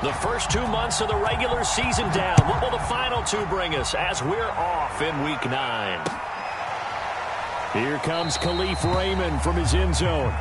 The first 2 months of the regular season down. What will the final 2 bring us as we're off in Week 9? Here comes Khalif Raymond from his end zone.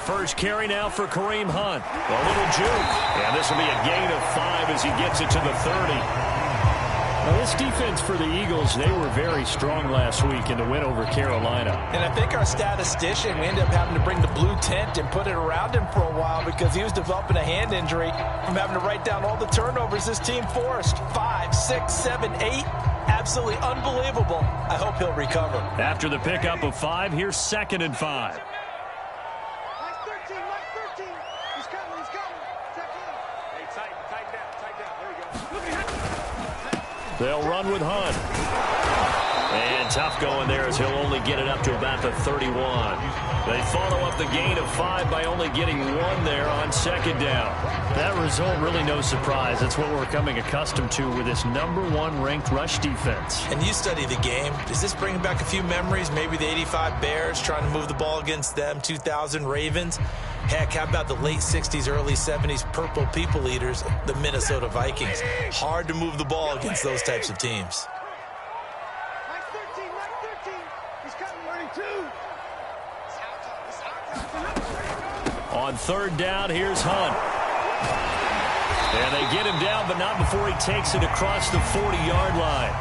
First carry now for Kareem Hunt. A little juke. And this will be a gain of 5 as he gets it to the 30. Now, this defense for the Eagles, they were very strong last week in the win over Carolina. And I think our statistician, we ended up having to bring the blue tent and put it around him for a while because he was developing a hand injury from having to write down all the turnovers this team forced. 5, 6, 7, 8. Absolutely unbelievable. I hope he'll recover. After the pickup of 5, here's 2nd and 5. They'll run with Hunt. And tough going there as he'll only get it up to about the 31. They follow up the gain of 5 by only getting 1 there on 2nd down. That result, really no surprise. That's what we're becoming accustomed to with this #1 ranked rush defense. And you study the game. Does this bring back a few memories? Maybe the 85 Bears trying to move the ball against them, 2000 Ravens. Heck, how about the late 60s, early 70s Purple People Eaters, the Minnesota Vikings? Hard to move the ball against those types of teams. On 3rd down, here's Hunt. And they get him down, but not before he takes it across the 40-yard line.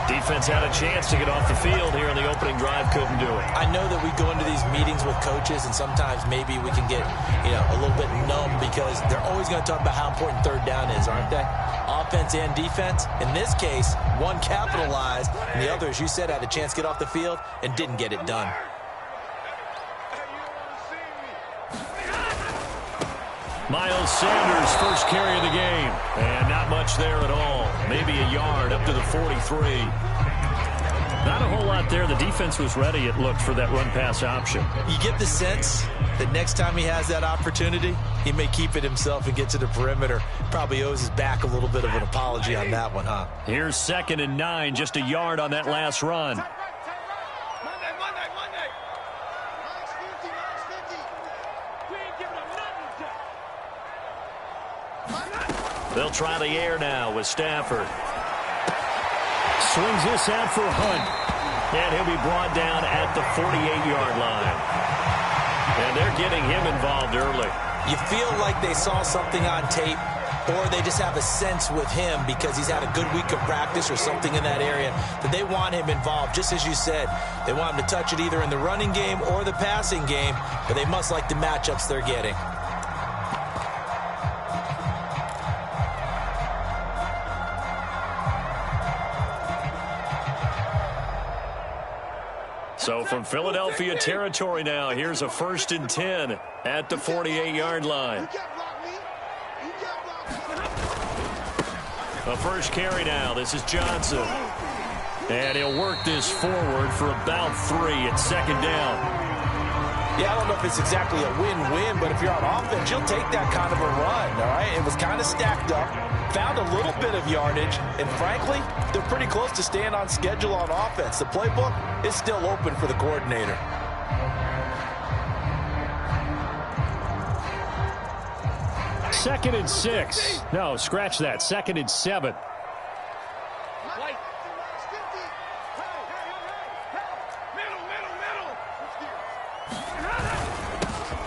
Defense had a chance to get off the field here in the opening drive, couldn't do it. I know that we go into these meetings with coaches, and sometimes maybe we can get, a little bit numb because they're always going to talk about how important 3rd down is, aren't they? Offense and defense. In this case, one capitalized, and the other, as you said, had a chance to get off the field and didn't get it done. Miles Sanders, first carry of the game. And not much there at all. Maybe a yard up to the 43. Not a whole lot there. The defense was ready, it looked, for that run-pass option. You get the sense that next time he has that opportunity, he may keep it himself and get to the perimeter. Probably owes his back a little bit of an apology on that one, huh? Here's 2nd and 9, just a yard on that last run. They'll try the air now with Stafford. Swings this out for Hunt. And he'll be brought down at the 48-yard line. And they're getting him involved early. You feel like they saw something on tape, or they just have a sense with him because he's had a good week of practice or something in that area that they want him involved. Just as you said, they want him to touch it either in the running game or the passing game, but they must like the matchups they're getting. So from Philadelphia territory now, here's a 1st and 10 at the 48-yard line. A first carry now. This is Johnson. And he'll work this forward for about 3 at 2nd down. Yeah, I don't know if it's exactly a win-win, but if you're on offense, you'll take that kind of a run, all right? It was kind of stacked up, found a little bit of yardage, and frankly, they're pretty close to staying on schedule on offense. The playbook is still open for the coordinator. Second and 6. No, scratch that. 2nd and 7.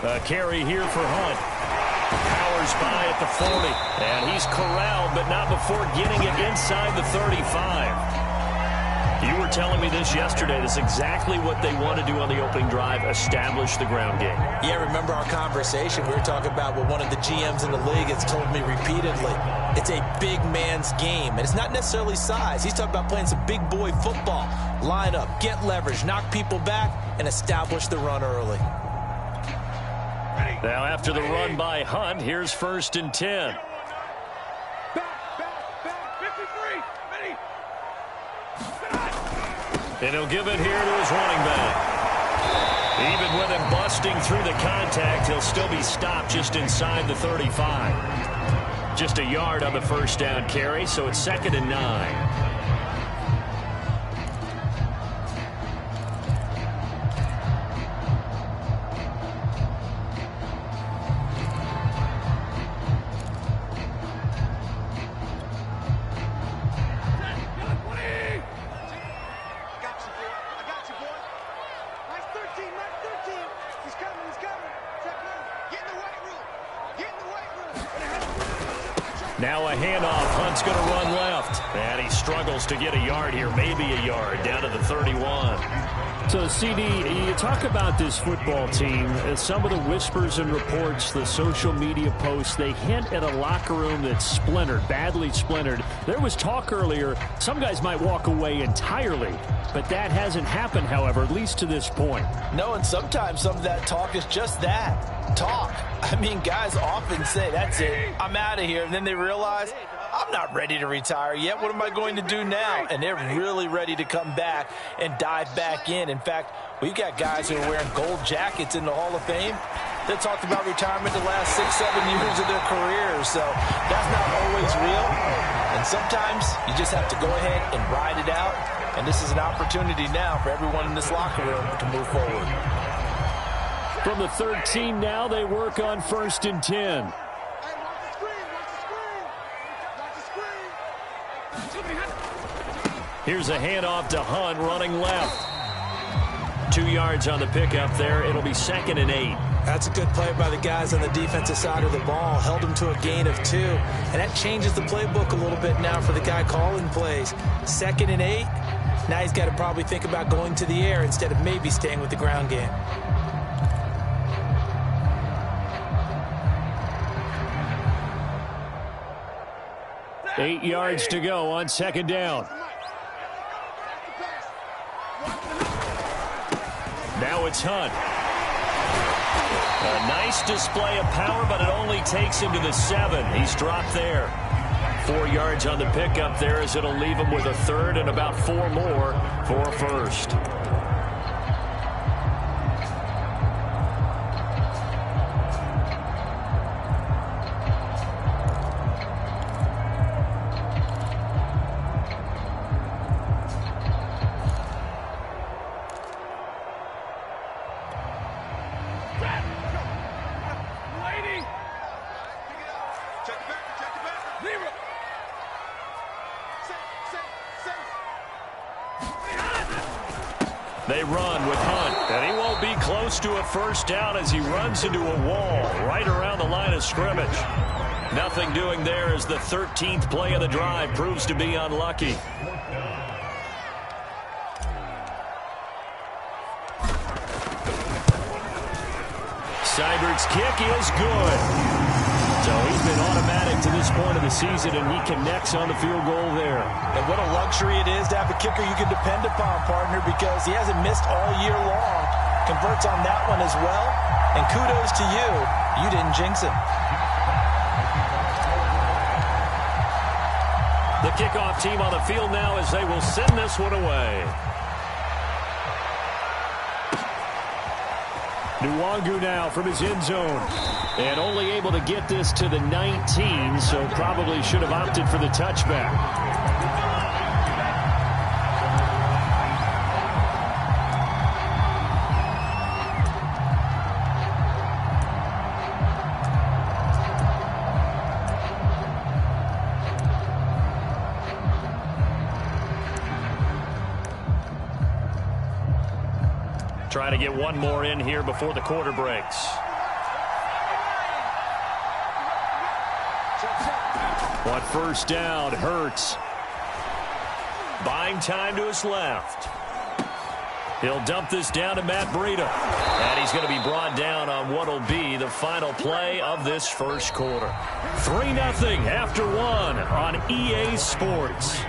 A carry here for Hunt. Powers by at the 40. And he's corralled, but not before getting it inside the 35. You were telling me this yesterday. This is exactly what they want to do on the opening drive, establish the ground game. Yeah, remember our conversation. We were talking about what one of the GMs in the league has told me repeatedly. It's a big man's game, and it's not necessarily size. He's talking about playing some big boy football. Line up, get leverage, knock people back, and establish the run early. Now after the run by Hunt, here's 1st and 10. Back, 53, ready. And he'll give it here to his running back. Even with him busting through the contact, he'll still be stopped just inside the 35. Just a yard on the first down carry, so it's 2nd and 9. Now a handoff. Hunt's going to run left. And he struggles to get a yard here, maybe a yard, down to the 31. So, CD, you talk about this football team. Some of the whispers and reports, the social media posts, they hint at a locker room that's splintered, badly splintered. There was talk earlier, some guys might walk away entirely. But that hasn't happened, however, at least to this point. No, and sometimes some of that talk is just that, talk. I mean, guys often say, that's it, I'm out of here. And then they realize, I'm not ready to retire yet. What am I going to do now? And they're really ready to come back and dive back in. In fact, we've got guys who are wearing gold jackets in the Hall of Fame that talked about retirement the last 6-7 years of their careers. So that's not always real. And sometimes you just have to go ahead and ride it out. And this is an opportunity now for everyone in this locker room to move forward. From the 13 now, they work on 1st and 10. Here's a handoff to Hunt running left. 2 yards on the pickup there. It'll be 2nd and 8. That's a good play by the guys on the defensive side of the ball. Held him to a gain of 2. And that changes the playbook a little bit now for the guy calling plays. 2nd and 8. Now he's got to probably think about going to the air instead of maybe staying with the ground game. Eight yards to go on 2nd down. Now it's Hunt. A nice display of power, but it only takes him to the 7. He's dropped there. 4 yards on the pickup there as it'll leave him with a 3rd and about 4 more for a 1st. They run with Hunt, and he won't be close to a 1st down as he runs into a wall right around the line of scrimmage. Nothing doing there as the 13th play of the drive proves to be unlucky. Seibert's kick is good. So he's been automatic to this point of the season, and he connects on the field goal there. And what a luxury it is to have a kicker you can depend upon, partner, because he hasn't missed all year long. Converts on that one as well. And kudos to you. You didn't jinx him. The kickoff team on the field now as they will send this one away. Nwangu now from his end zone. And only able to get this to the 19, so probably should have opted for the touchback. Trying to get one more in here before the quarter breaks. On 1st down, Hurts. Buying time to his left. He'll dump this down to Matt Breida. And he's going to be brought down on what will be the final play of this 1st quarter. 3-0 after 1 on EA Sports.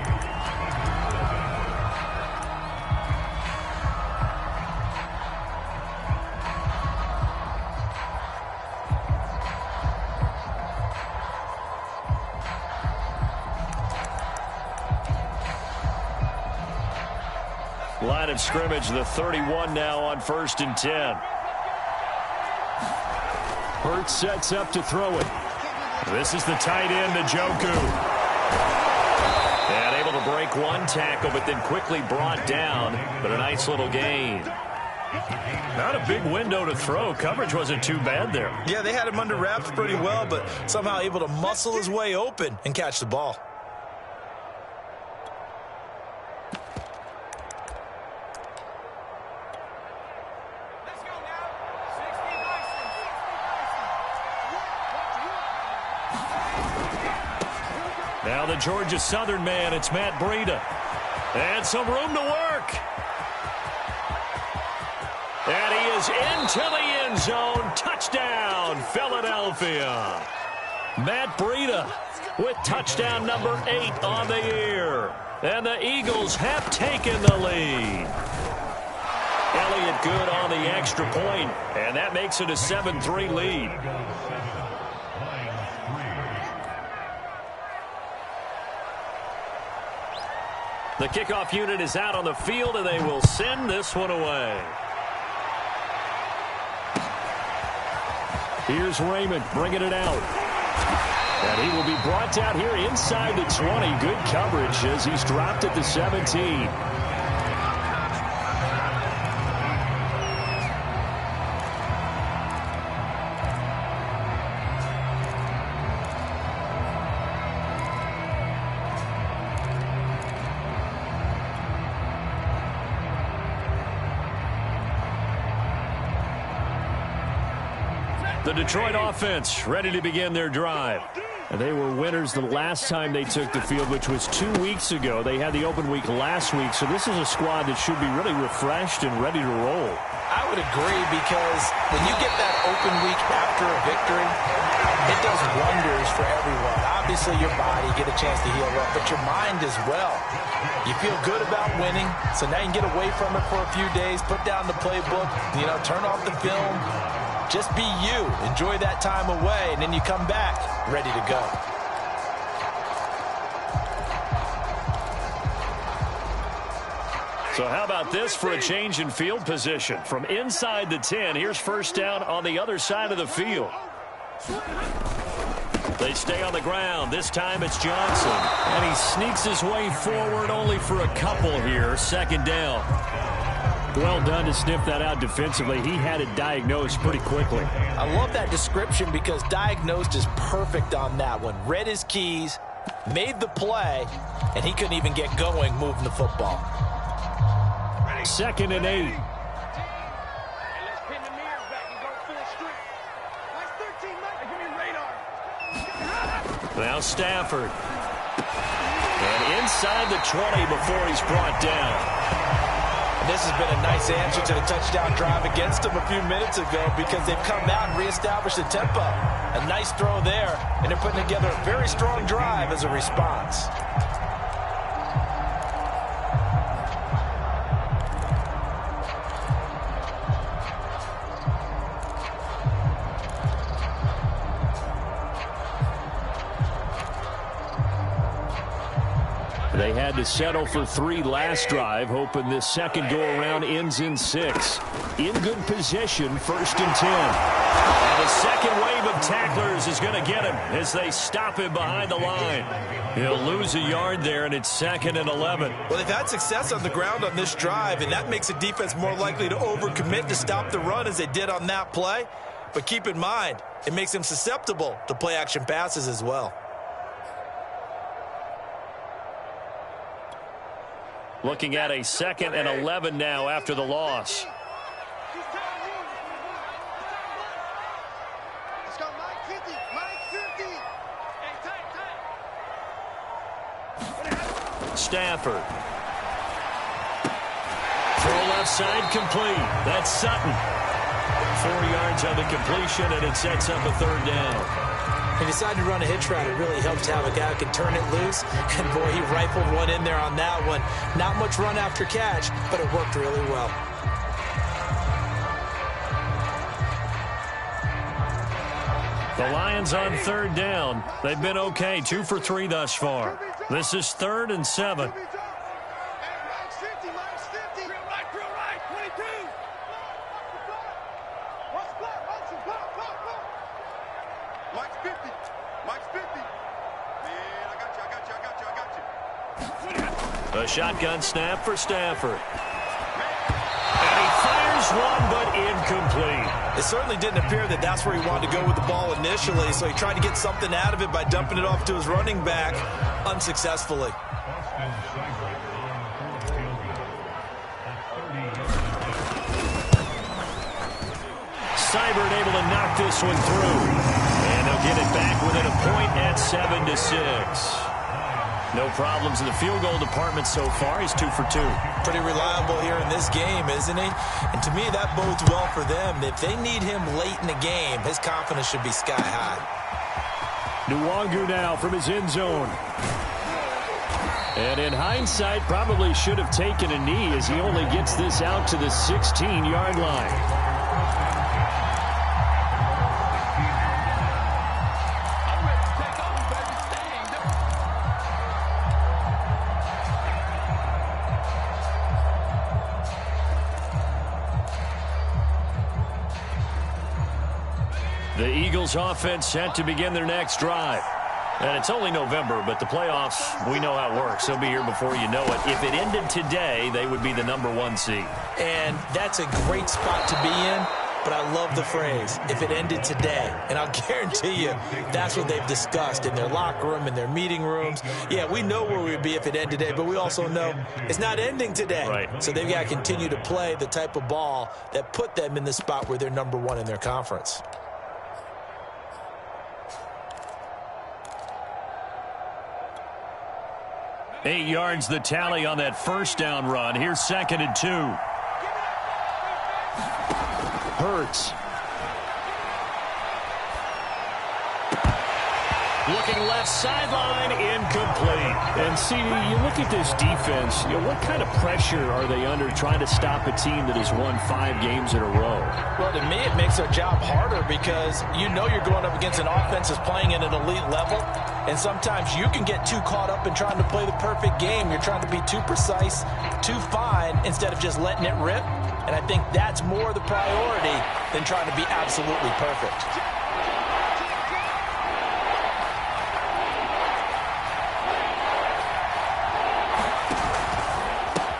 Line of scrimmage, the 31 now on 1st and 10. Hurts sets up to throw it. This is the tight end, Njoku. And able to break one tackle, but then quickly brought down. But a nice little gain. Not a big window to throw. Coverage wasn't too bad there. Yeah, they had him under wraps pretty well, but somehow able to muscle his way open and catch the ball. Now the Georgia Southern man, it's M.I.A. And some room to work. And he is into the end zone. Touchdown, Philadelphia. M.I.A. with touchdown number 8 on the year. And the Eagles have taken the lead. Elliott good on the extra point, and that makes it a 7-3 lead. The kickoff unit is out on the field, and they will send this one away. Here's Raymond bringing it out. And he will be brought out here inside the 20. Good coverage as he's dropped at the 17. The Detroit offense ready to begin their drive. And they were winners the last time they took the field, which was 2 weeks ago. They had the open week last week, so this is a squad that should be really refreshed and ready to roll. I would agree, because when you get that open week after a victory, it does wonders for everyone. Obviously, your body, get a chance to heal up, but your mind as well. You feel good about winning, so now you can get away from it for a few days, put down the playbook, turn off the film. Just be you. Enjoy that time away, and then you come back ready to go. So how about this for a change in field position? From inside the 10, here's first down on the other side of the field. They stay on the ground. This time it's Johnson. And he sneaks his way forward only for a couple here. Second down. Well done to sniff that out defensively. He had it diagnosed pretty quickly. I love that description, because diagnosed is perfect on that one. Read his keys, made the play, and he couldn't even get going moving the football. 2nd and 8. Now Stafford. And inside the 20 before he's brought down. This has been a nice answer to the touchdown drive against them a few minutes ago, because they've come out and reestablished the tempo. A nice throw there, and they're putting together a very strong drive as a response. They had to settle for 3 last drive, hoping this second go-around ends in 6. In good position, 1st and 10. And the second wave of tacklers is going to get him as they stop him behind the line. He'll lose a yard there, and it's 2nd and 11. Well, they've had success on the ground on this drive, and that makes the defense more likely to overcommit to stop the run as they did on that play. But keep in mind, it makes them susceptible to play-action passes as well. Looking at a 2nd and 11 now after the loss. Stafford. Throw left side complete. That's Sutton. 4 yards on the completion, and it sets up a 3rd down. He decided to run a hitch route. It really helped to have a guy who can turn it loose. And, boy, he rifled one in there on that one. Not much run after catch, but it worked really well. The Lions on 3rd down. They've been okay, 2 for 3 thus far. This is 3rd and 7. The shotgun snap for Stafford. And he fires one, but incomplete. It certainly didn't appear that that's where he wanted to go with the ball initially, so he tried to get something out of it by dumping it off to his running back unsuccessfully. Seibert able to knock this one through. And they'll get it back within a point at 7-6. No problems in the field goal department so far. He's 2 for 2. Pretty reliable here in this game, isn't he? And to me, that bodes well for them. If they need him late in the game, his confidence should be sky high. Nwangu now from his end zone. And in hindsight, probably should have taken a knee as he only gets this out to the 16-yard line. The Eagles offense set to begin their next drive. And it's only November, but the playoffs, we know how it works. They'll be here before you know it. If it ended today, they would be the #1 seed. And that's a great spot to be in, but I love the phrase, if it ended today. And I'll guarantee you, that's what they've discussed in their locker room, in their meeting rooms. Yeah, we know where we'd be if it ended today, but we also know it's not ending today. Right. So they've got to continue to play the type of ball that put them in the spot where they're #1 in their conference. 8 yards the tally on that first down run. Here's 2nd and 2. Hurts. Looking left sideline, incomplete. And see, you look at this defense, what kind of pressure are they under trying to stop a team that has won 5 games in a row? Well, to me, it makes their job harder because you know you're going up against an offense that's playing at an elite level. And sometimes you can get too caught up in trying to play the perfect game. You're trying to be too precise, too fine, instead of just letting it rip. And I think that's more the priority than trying to be absolutely perfect.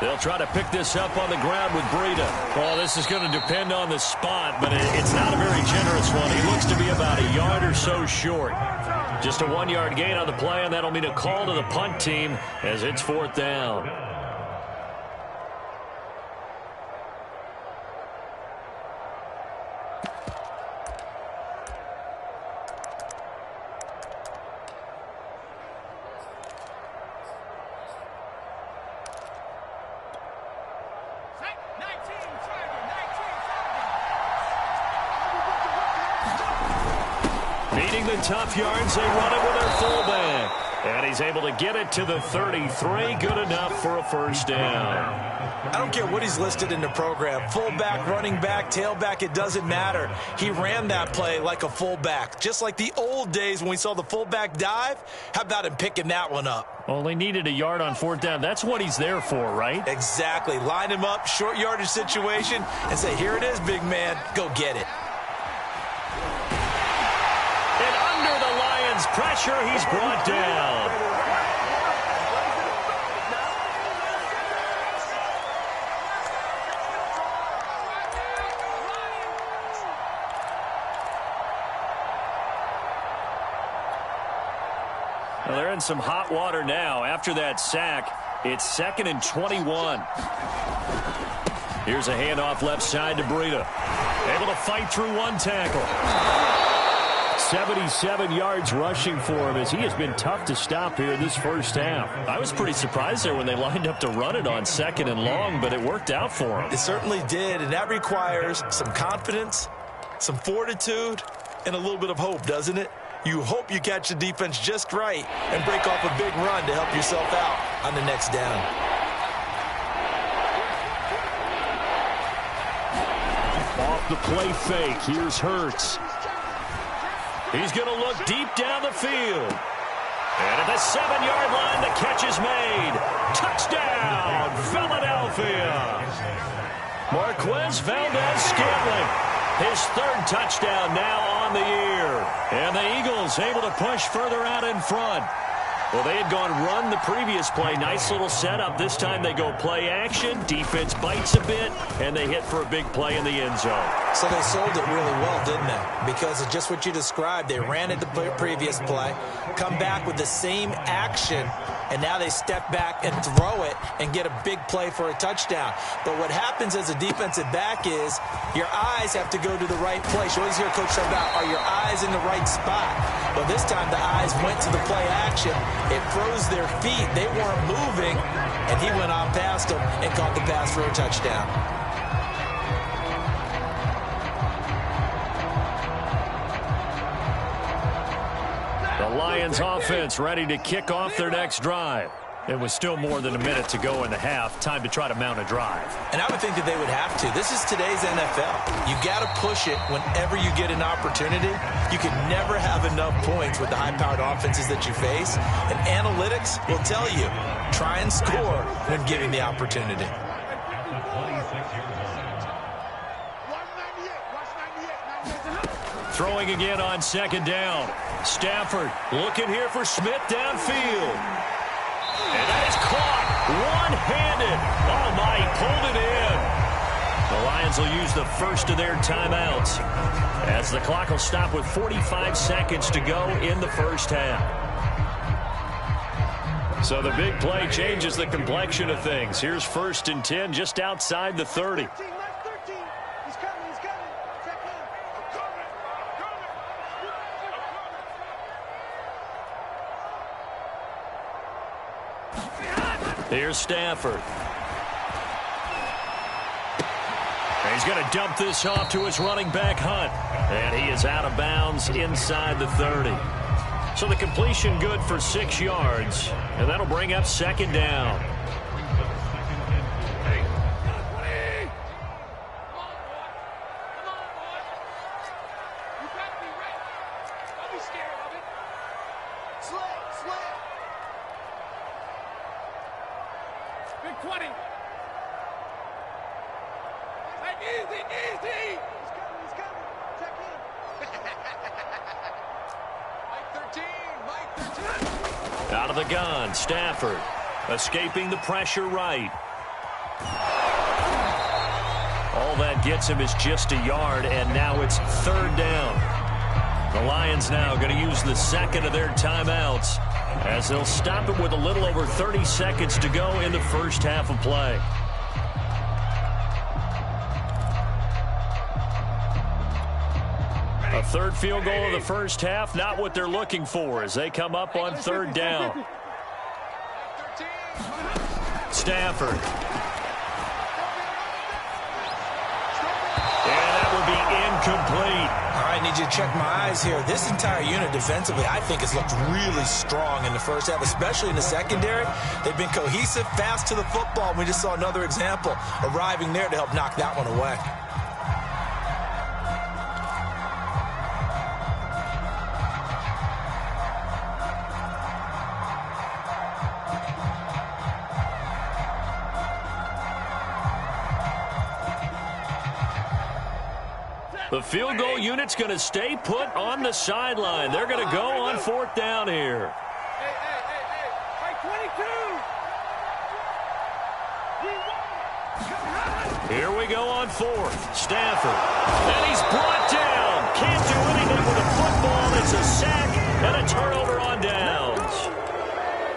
They'll try to pick this up on the ground with Breida. Well, this is going to depend on the spot, but it's not a very generous one. He looks to be about a yard or so short. Just a 1-yard gain on the play, and that'll mean a call to the punt team as it's 4th down. Tough yards, they run it with their fullback. And he's able to get it to the 33. Good enough for a first down. I don't care what he's listed in the program. Fullback, running back, tailback, it doesn't matter. He ran that play like a fullback. Just like the old days when we saw the fullback dive. How about him picking that one up? Only needed a yard on 4th down. That's what he's there for, right? Exactly. Line him up, short yardage situation, and say, here it is, big man. Go get it. Pressure, he's brought down. Well, they're in some hot water now. After that sack, it's 2nd and 21. Here's a handoff left side to Breida. Able to fight through one tackle. 77 yards rushing for him as he has been tough to stop here in this first half. I was pretty surprised there when they lined up to run it on 2nd and long, but it worked out for him. It certainly did, and that requires some confidence, some fortitude, and a little bit of hope, doesn't it? You hope you catch the defense just right and break off a big run to help yourself out on the next down. Off the play fake, here's Hurts. He's going to look deep down the field. And at the 7-yard line, the catch is made. Touchdown, Philadelphia. Marquez Valdez-Scantling, his 3rd touchdown now on the year. And the Eagles able to push further out in front. Well, they had gone run the previous play. Nice little setup. This time they go play action. Defense bites a bit, and they hit for a big play in the end zone. So they sold it really well, didn't they? Because of just what you described. They ran it the previous play, come back with the same action, and now they step back and throw it and get a big play for a touchdown. But what happens as a defensive back is your eyes have to go to the right place. You always hear Coach talk about, are your eyes in the right spot? Well, this time the eyes went to the play action. It froze their feet. They weren't moving, and he went on past them and caught the pass for a touchdown. The Lions offense ready to kick off their next drive. It was still more than a minute to go in the half. Time to try to mount a drive. And I would think that they would have to. This is today's NFL. You got to push it whenever you get an opportunity. You can never have enough points with the high-powered offenses that you face. And analytics will tell you, try and score when given the opportunity. Throwing again on second down. Stafford looking here for Smith downfield. And that is caught one-handed. Oh, my, he pulled it in. The Lions will use the first of their timeouts as the clock will stop with 45 seconds to go in the first half. So the big play changes the complexion of things. Here's 1st and 10 just outside the 30. Here's Stafford. And he's going to dump this off to his running back, Hunt. And he is out of bounds inside the 30. So the completion good for 6 yards. And that'll bring up second down. Out of the gun, Stafford escaping the pressure right. All that gets him is just a yard, and now it's 3rd down. The Lions now going to use the second of their timeouts as they'll stop it with a little over 30 seconds to go in the first half of play. A third field goal of the first half, not what they're looking for as they come up on 3rd down. Stafford. And that would be incomplete. All right, I need you to check my eyes here. This entire unit defensively, I think, has looked really strong in the first half, especially in the secondary. They've been cohesive, fast to the football. We just saw another example arriving there to help knock that one away. The field goal unit's going to stay put on the sideline. They're going to go on 4th down here. Here we go on 4th. Stafford. And he's brought down. Can't do anything with a football. It's a sack and a turnover on downs.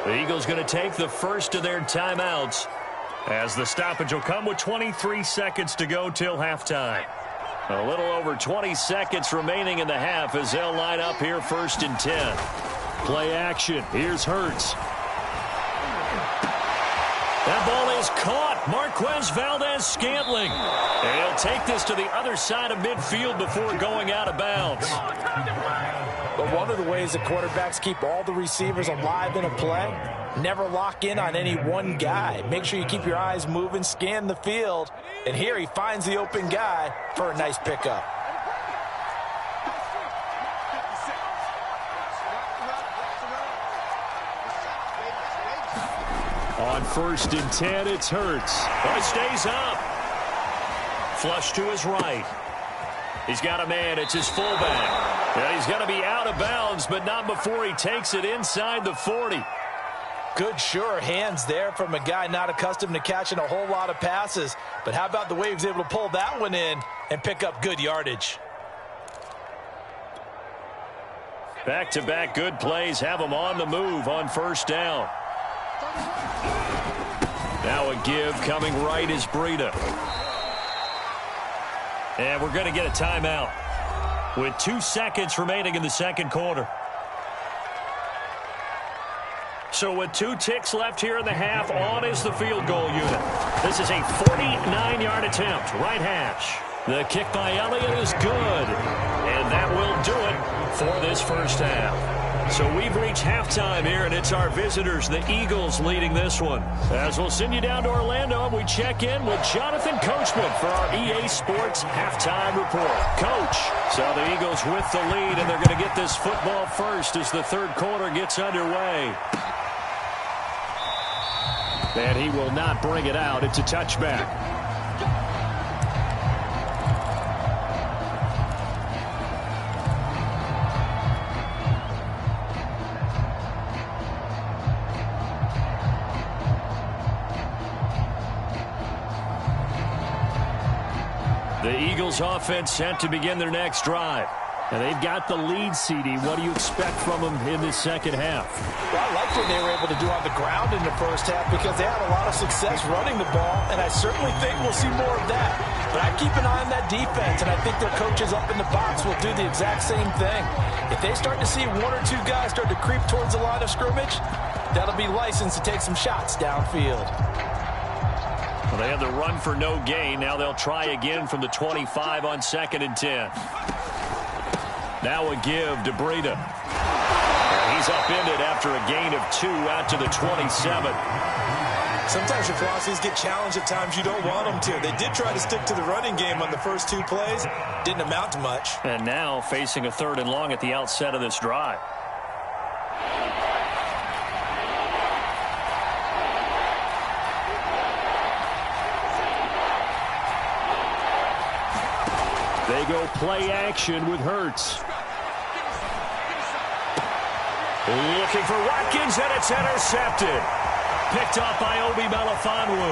The Eagles going to take the first of their timeouts as the stoppage will come with 23 seconds to go till halftime. A little over 20 seconds remaining in the half as they'll line up here 1st and 10. Play action. Here's Hurts. That ball is caught. Marquez Valdez-Scantling. And he'll take this to the other side of midfield before going out of bounds. But one of the ways that quarterbacks keep all the receivers alive in a play, never lock in on any one guy. Make sure you keep your eyes moving, scan the field. And here he finds the open guy for a nice pickup. On 1st and 10, it's Hurts. Oh, he stays up. Flush to his right. He's got a man. It's his fullback. And he's going to be out of bounds, but not before he takes it inside the 40. Good, sure hands there from a guy not accustomed to catching a whole lot of passes. But how about the way he was able to pull that one in and pick up good yardage? Back-to-back good plays have them on the move on first down. Now a give coming right is Breida. And we're going to get a timeout with 2 seconds remaining in the second quarter. So with 2 ticks left here in the half, on is the field goal unit. This is a 49-yard attempt, right hash. The kick by Elliott is good, and that will do it for this first half. So we've reached halftime here, and it's our visitors, the Eagles, leading this one. As we'll send you down to Orlando, and we check in with Jonathan Coachman for our EA Sports Halftime Report. Coach, so the Eagles with the lead, and they're going to get this football first as the third quarter gets underway. And he will not bring it out. It's a touchback. The Eagles offense set to begin their next drive. And they've got the lead, CD. What do you expect from them in this second half? Well, I like what they were able to do on the ground in the first half because they had a lot of success running the ball, and I certainly think we'll see more of that. But I keep an eye on that defense, and I think their coaches up in the box will do the exact same thing. If they start to see 1 or 2 guys start to creep towards the line of scrimmage, that'll be licensed to take some shots downfield. Well, they had the run for no gain. Now they'll try again from the 25 on 2nd and 10. Now a give to Breida. And he's upended after a gain of 2 out to the 27. Sometimes your philosophies get challenged at times you don't want them to. They did try to stick to the running game on the first 2 plays. Didn't amount to much. And now facing a 3rd and long at the outset of this drive. They go play action with Hurts. Looking for Watkins, and it's intercepted. Picked off by Obi Melifonwu.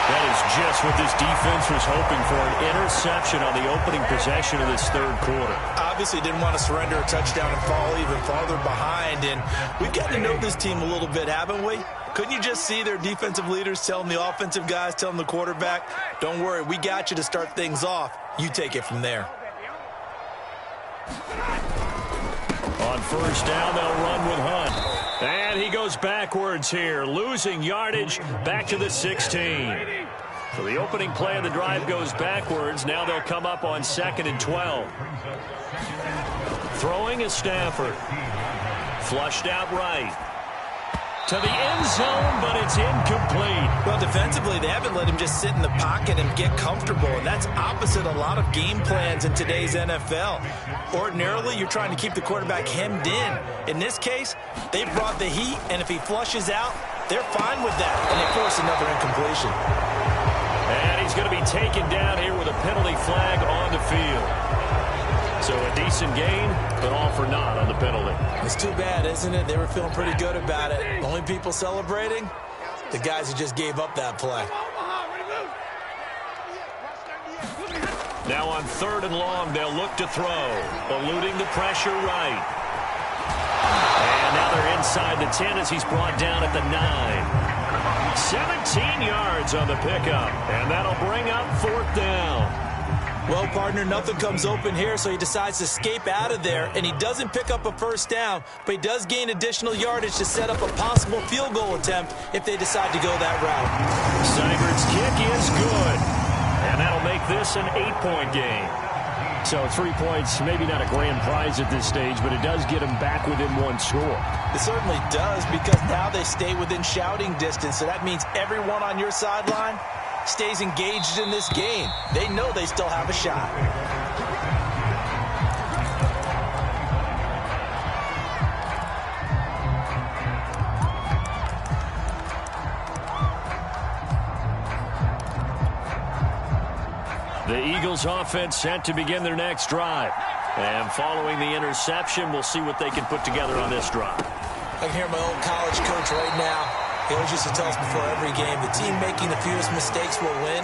That is just what this defense was hoping for, an interception on the opening possession of this third quarter. Obviously didn't want to surrender a touchdown and fall even farther behind. And we've got to know this team a little bit, haven't we? Couldn't you just see their defensive leaders telling the offensive guys, telling the quarterback, don't worry, we got you to start things off. You take it from there. On first down, they'll run with Hunt. And he goes backwards here, losing yardage back to the 16. So the opening play of the drive goes backwards. Now they'll come up on 2nd and 12. Throwing is Stafford. Flushed out right. To the end zone, but it's incomplete. Well, defensively, they haven't let him just sit in the pocket and get comfortable, and that's opposite a lot of game plans in today's NFL. Ordinarily, you're trying to keep the quarterback hemmed in. In this case, they brought the heat, and if he flushes out, they're fine with that, and they force another incompletion. And he's going to be taken down here with a penalty flag on the field. So a decent gain, but all for naught on the penalty. It's too bad, isn't it? They were feeling pretty good about it. Only people celebrating, the guys who just gave up that play. Now on 3rd and long, they'll look to throw, eluding the pressure right. And now they're inside the 10 as he's brought down at the 9. 17 yards on the pickup, and that'll bring up 4th down. Well, partner, nothing comes open here, so he decides to escape out of there, and he doesn't pick up a first down, but he does gain additional yardage to set up a possible field goal attempt if they decide to go that route. Seibert's kick is good, and that'll make this an 8-point game. So 3 points, maybe not a grand prize at this stage, but it does get them back within 1 score. It certainly does, because now they stay within shouting distance, so that means everyone on your sideline stays engaged in this game. They know they still have a shot. The Eagles offense set to begin their next drive. And following the interception, we'll see what they can put together on this drive. I can hear my old college coach right now. He always used to tell us before every game, the team making the fewest mistakes will win.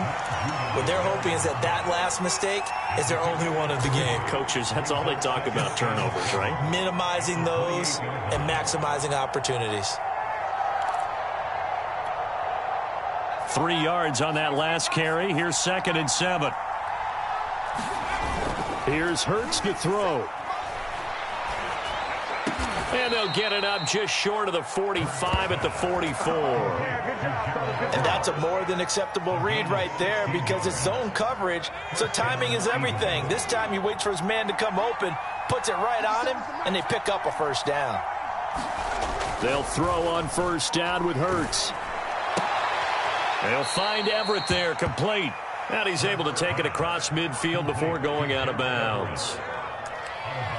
What they're hoping is that last mistake is their only one of the game. Coaches, that's all they talk about, turnovers, right? Minimizing those and maximizing opportunities. 3 yards on that last carry. Here's 2nd and 7. Here's Hurts to throw. And they'll get it up just short of the 45 at the 44. And that's a more than acceptable read right there because it's zone coverage, so timing is everything. This time he waits for his man to come open, puts it right on him, and they pick up a first down. They'll throw on first down with Hurts. They'll find Everett there, complete. And he's able to take it across midfield before going out of bounds.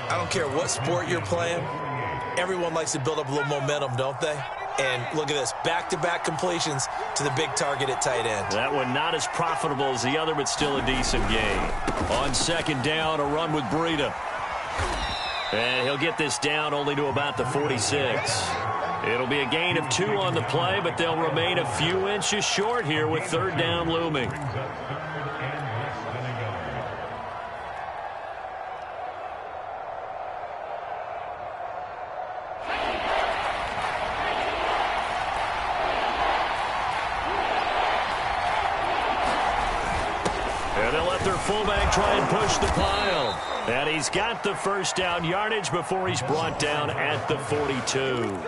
I don't care what sport you're playing. Everyone likes to build up a little momentum, don't they? And look at this, back-to-back completions to the big target at tight end. That one not as profitable as the other, but still a decent game. On 2nd down, a run with Breida. And he'll get this down only to about the 46. It'll be a gain of 2 on the play, but they'll remain a few inches short here with 3rd down looming. And they'll let their fullback try and push the pile. And he's got the first down yardage before he's brought down at the 42.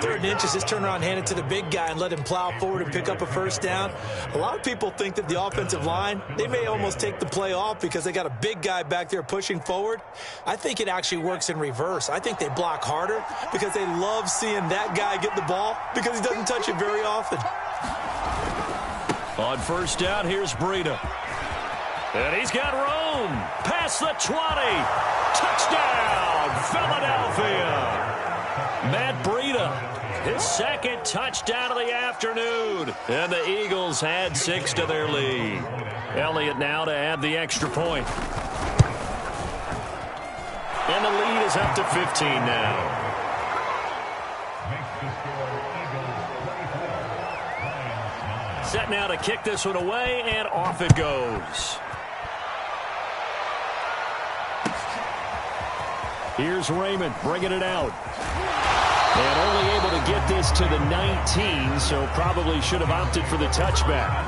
3rd and inches, just turn around, hand it to the big guy, and let him plow forward and pick up a first down. A lot of people think that the offensive line, they may almost take the play off because they got a big guy back there pushing forward. I think it actually works in reverse. I think they block harder because they love seeing that guy get the ball because he doesn't touch it very often. On first down, here's Breida. And he's got room. Past the 20. Touchdown, Philadelphia. Matt Breida, his 2nd touchdown of the afternoon. And the Eagles add 6 to their lead. Elliott now to add the extra point. And the lead is up to 15 now. Set now to kick this one away, and off it goes. Here's Raymond bringing it out. And only able to get this to the 19, so probably should have opted for the touchback.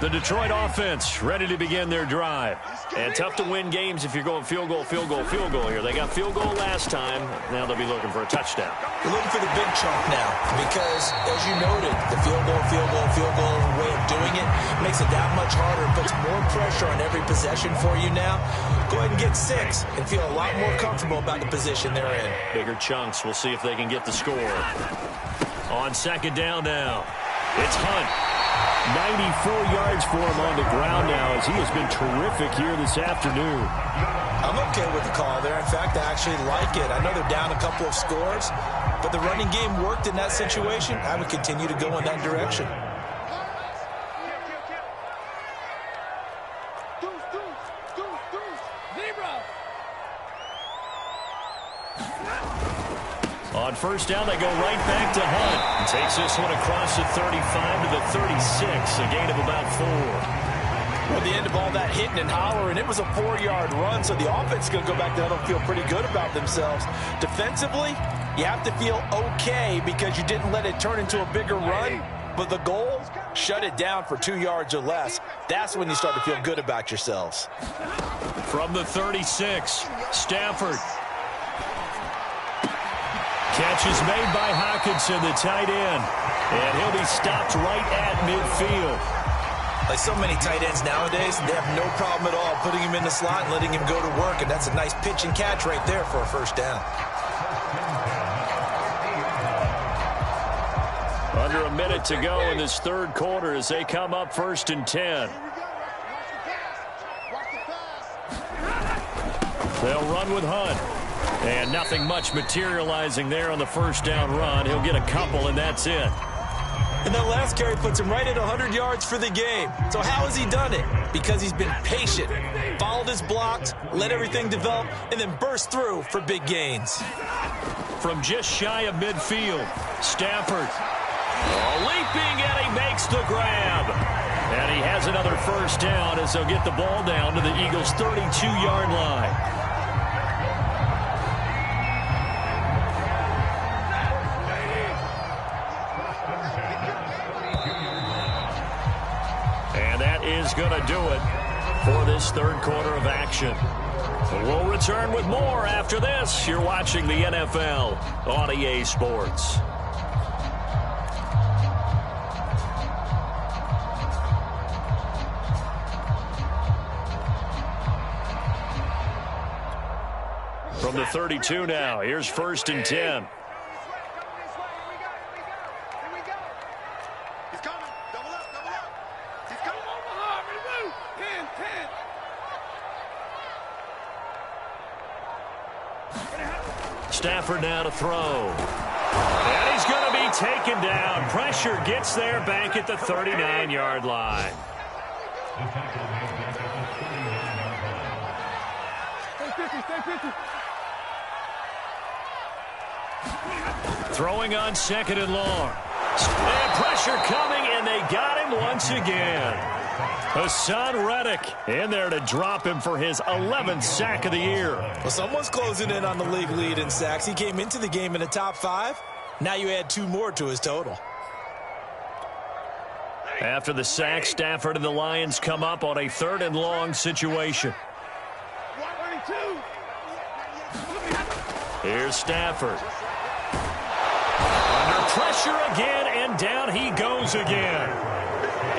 The Detroit offense ready to begin their drive. And tough to win games if you're going field goal, field goal, field goal here. They got field goal last time. Now they'll be looking for a touchdown. They're looking for the big chunk now because, as you noted, the field goal way of doing it makes it that much harder. It puts more pressure on every possession for you now. Go ahead and get 6 and feel a lot more comfortable about the position they're in. Bigger chunks. We'll see if they can get the score. On 2nd down now, it's Hunt. 94 yards for him on the ground now as he has been terrific here this afternoon. I'm okay with the call there. In fact, I actually like it. I know they're down a couple of scores, but the running game worked in that situation. I would continue to go in that direction. On first down, they go right back to Hunt. Takes this one across the 35 to the 36, a gain of about 4. Well, the end of all that hitting and hollering, it was a 4-yard run, so the offense is going to go back there and feel pretty good about themselves. Defensively, you have to feel okay because you didn't let it turn into a bigger run, but the goal, shut it down for 2 yards or less. That's when you start to feel good about yourselves. From the 36, Stafford. Catch is made by Hockenson, the tight end. And he'll be stopped right at midfield. Like so many tight ends nowadays, they have no problem at all putting him in the slot and letting him go to work. And that's a nice pitch and catch right there for a first down. Under a minute to go in this 3rd quarter as they come up 1st and 10. They'll run with Hunt. And nothing much materializing there on the first down run. He'll get a couple, and that's it. And that last carry puts him right at 100 yards for the game. So how has he done it? Because he's been patient, followed his blocks, let everything develop, and then burst through for big gains. From just shy of midfield, Stafford leaping, and he makes the grab. And he has another first down as they'll get the ball down to the Eagles' 32-yard line. Is going to do it for this third quarter of action. We'll return with more after this. You're watching the NFL on EA Sports. From the 32 now, here's 1st and 10. Stafford now to throw. And he's going to be taken down. Pressure gets there back at the 39-yard line. Throwing on 2nd and long. And pressure coming, and they got him once again. Hassan Reddick in there to drop him for his 11th sack of the year. Well, someone's closing in on the league lead in sacks. He came into the game in the top 5. Now you add 2 more to his total. After the sack, Stafford and the Lions come up on a 3rd and long situation. Here's Stafford. Under pressure again, and down he goes again.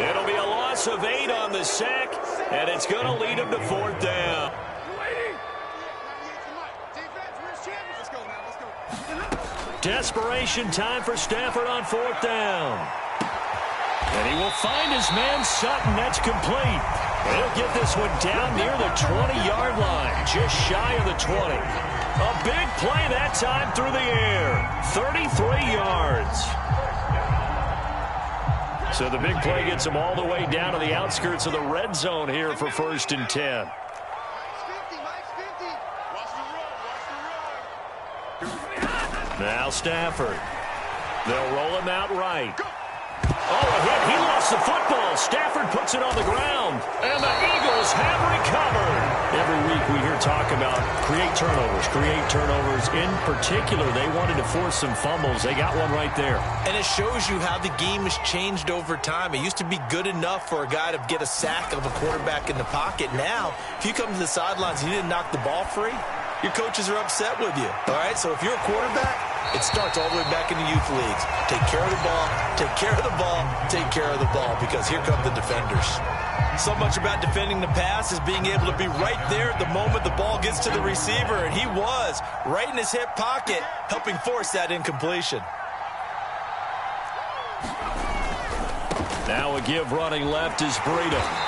It'll be a loss of 8 on the sack, and it's going to lead him to 4th down. Desperation time for Stafford on 4th down. And he will find his man Sutton. That's complete. He'll get this one down near the 20-yard line, just shy of the 20. A big play that time through the air. 33 yards. So the big play gets him all the way down to the outskirts of the red zone here for 1st and 10. Now Stafford. They'll roll him out right. Oh, a hit. He lost the football. Stafford puts it on the ground. And the Eagles have recovered. Every week we hear talk about create turnovers. In particular, they wanted to force some fumbles. They got one right there. And it shows you how the game has changed over time. It used to be good enough for a guy to get a sack of a quarterback in the pocket. Now, if you come to the sidelines and you didn't knock the ball free, your coaches are upset with you. All right, so if you're a quarterback, it starts all the way back in the youth leagues. Take care of the ball, take care of the ball, take care of the ball, because here come the defenders. So much about defending the pass is being able to be right there at the moment the ball gets to the receiver, and he was right in his hip pocket, helping force that incompletion. Now a give running left is Breida.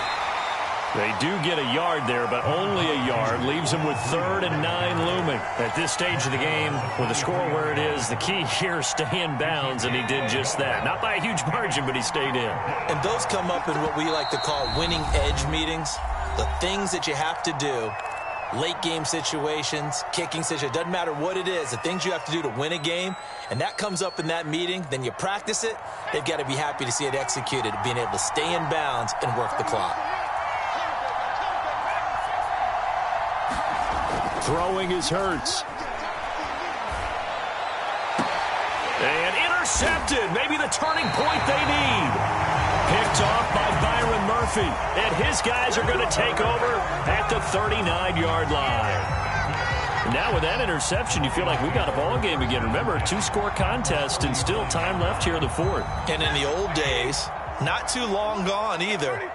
They do get a yard there, but only a yard. Leaves them with 3rd and 9 looming. At this stage of the game, with the score where it is, the key here is stay in bounds, and he did just that. Not by a huge margin, but he stayed in. And those come up in what we like to call winning edge meetings. The things that you have to do, late game situations, kicking situations, doesn't matter what it is, the things you have to do to win a game, and that comes up in that meeting, then you practice it. They've got to be happy to see it executed, being able to stay in bounds and work the clock. Throwing is Hurts. And intercepted. Maybe the turning point they need. Picked off by Byron Murphy. And his guys are going to take over at the 39-yard line. Now with that interception, you feel like we got a ball game again. Remember, a 2-score contest and still time left here in the 4th. And in the old days, not too long gone either.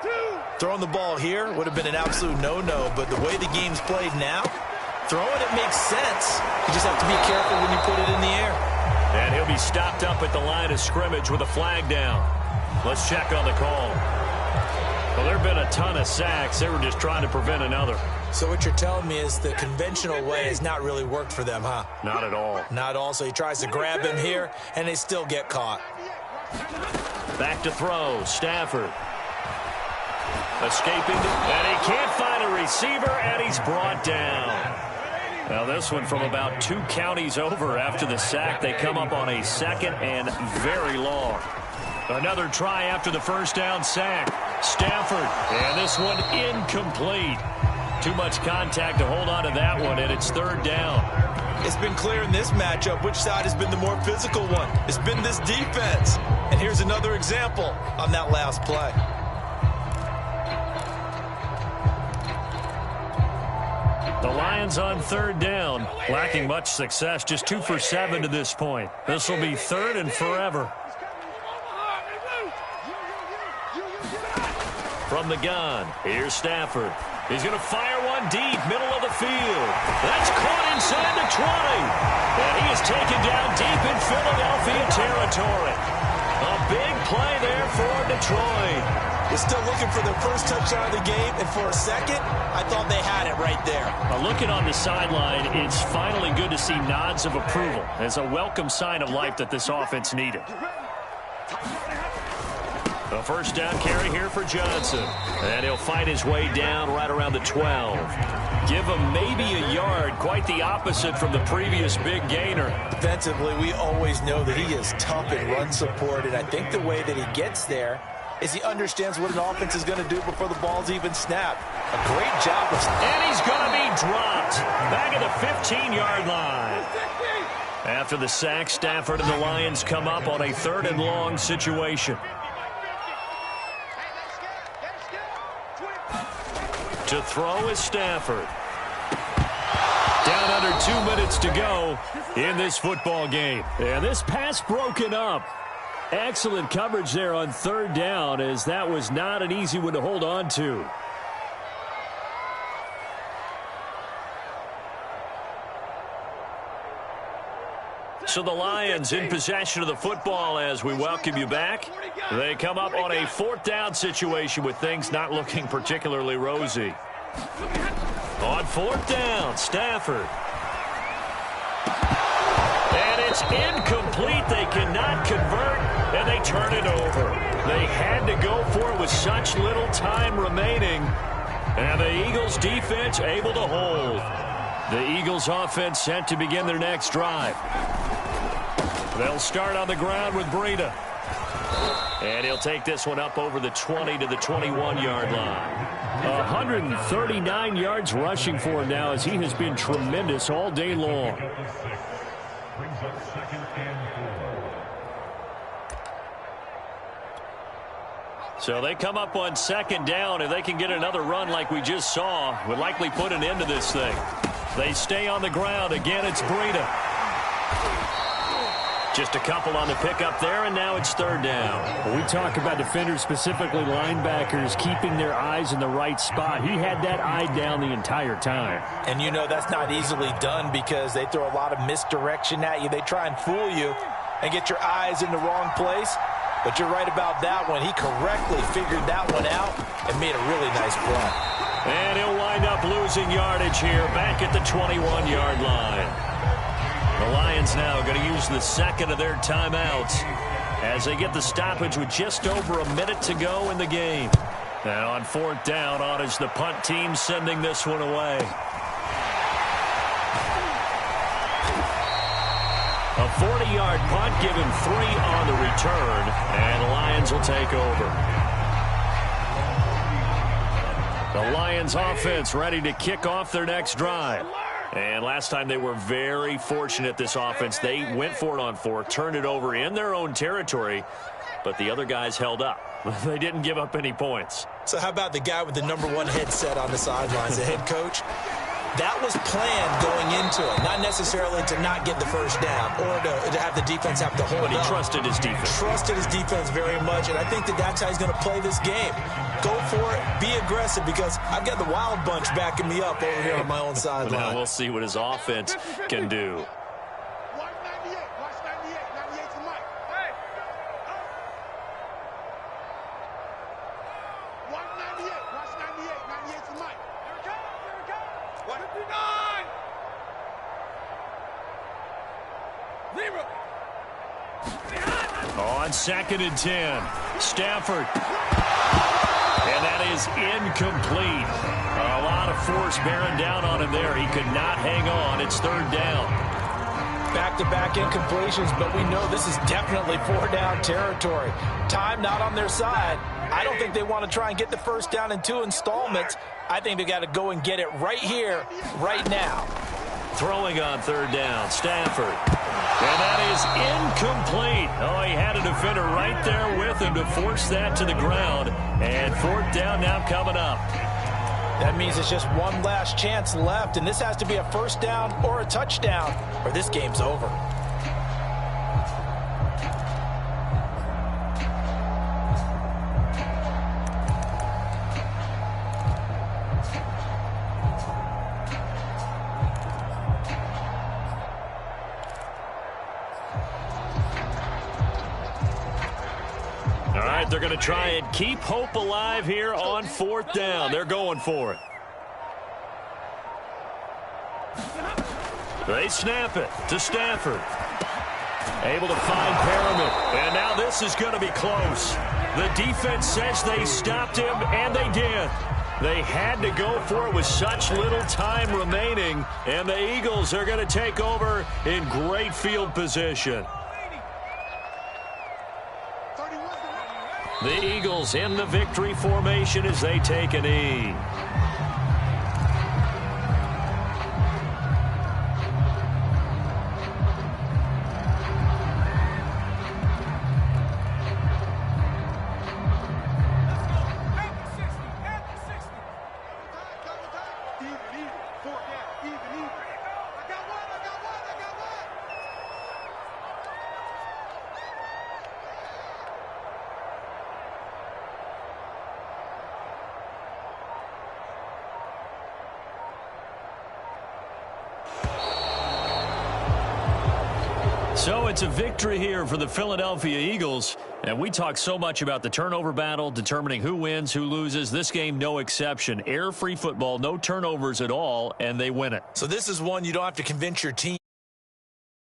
Throwing the ball here would have been an absolute no-no, but the way the game's played now, throwing it makes sense. You just have to be careful when you put it in the air. And he'll be stopped up at the line of scrimmage with a flag down. Let's check on the call. Well, there have been a ton of sacks. They were just trying to prevent another. So what you're telling me is the conventional way has not really worked for them, huh? Not at all. Not at all. So he tries to grab him here, and they still get caught. Back to throw. Stafford. Escaping, and he can't find a receiver, and he's brought down. Now this one from about 2 counties over after the sack. They come up on a 2nd and very long. Another try after the first down sack. Stafford, and this one incomplete. Too much contact to hold on to that one, and it's 3rd down. It's been clear in this matchup which side has been the more physical one. It's been this defense. And here's another example on that last play. The Lions on 3rd down, lacking much success, just 2 for 7 to this point. This will be 3rd and forever. From the gun, here's Stafford. He's going to fire one deep, middle of the field. That's caught inside the 20. And he is taken down deep in Philadelphia territory. A big play there for Detroit. They're still looking for their first touchdown of the game, and for a second, I thought they had it right there. Looking on the sideline, it's finally good to see nods of approval. It's a welcome sign of life that this offense needed. A first down carry here for Johnson. And he'll fight his way down right around the 12. Give him maybe a yard, quite the opposite from the previous big gainer. Defensively, we always know that he is tough in run support, and I think the way that he gets there is he understands what an offense is going to do before the ball's even snapped. A great job. And he's going to be dropped back at the 15-yard line. After the sack, Stafford and the Lions come up on a 3rd and long situation. To throw is Stafford. Down under 2 minutes to go in this football game. And this pass broken up. Excellent coverage there on 3rd down, as that was not an easy one to hold on to. So the Lions in possession of the football as we welcome you back. They come up on a 4th down situation with things not looking particularly rosy. On 4th down, Stafford. And it's incomplete. They cannot convert, and they turn it over. They had to go for it with such little time remaining. And the Eagles defense able to hold. The Eagles offense set to begin their next drive. They'll start on the ground with Breida. And he'll take this one up over the 20 to the 21-yard line. 139 yards rushing for him now, as he has been tremendous all day long. So they come up on 2nd down. If they can get another run like we just saw, would likely put an end to this thing. They stay on the ground. Again, it's Breida. Just a couple on the pickup there, and now it's 3rd down. When we talk about defenders, specifically linebackers, keeping their eyes in the right spot. He had that eye down the entire time. And you know that's not easily done because they throw a lot of misdirection at you. They try and fool you and get your eyes in the wrong place. But you're right about that one. He correctly figured that one out and made a really nice play. And he'll wind up losing yardage here back at the 21-yard line. The Lions now going to use the 2nd of their timeouts as they get the stoppage with just over a minute to go in the game. Now on 4th down, on is the punt team sending this one away. A 40-yard punt, given 3 on the return, and the Lions will take over. The Lions offense ready to kick off their next drive. And last time they were very fortunate, this offense. They went for it on 4, turned it over in their own territory, but the other guys held up. They didn't give up any points. So how about the guy with the #1 headset on the sidelines, the head coach? That was planned going into it, not necessarily to not get the first down or to have the defense have to hold up. But he trusted his defense. Trusted his defense very much, and I think that's how he's going to play this game. Go for it, be aggressive, because I've got the wild bunch backing me up over here on my own sideline. Now we'll see what his offense can do. On 2nd and 10. Stafford. And that is incomplete. A lot of force bearing down on him there. He could not hang on. It's third down. Back-to-back incompletions, but we know this is definitely four-down territory. Time not on their side. I don't think they want to try and get the first down in 2 installments. I think they got to go and get it right here, right now. Throwing on third down, Stafford. And that is incomplete. Oh, he had a defender right there with him to force that to the ground. And fourth down now coming up. That means it's just one last chance left, and this has to be a first down or a touchdown, or this game's over. All right, they're going to try and keep hope alive here on fourth down. They're going for it. They snap it to Stafford. Able to find Perriman. And now this is going to be close. The defense says they stopped him, and they did. They had to go for it with such little time remaining. And the Eagles are going to take over in great field position. The Eagles in the victory formation as they take a knee. So it's a victory here for the Philadelphia Eagles. And we talk so much about the turnover battle, determining who wins, who loses. This game, no exception. Air-free football, no turnovers at all, and they win it. So this is one you don't have to convince your team.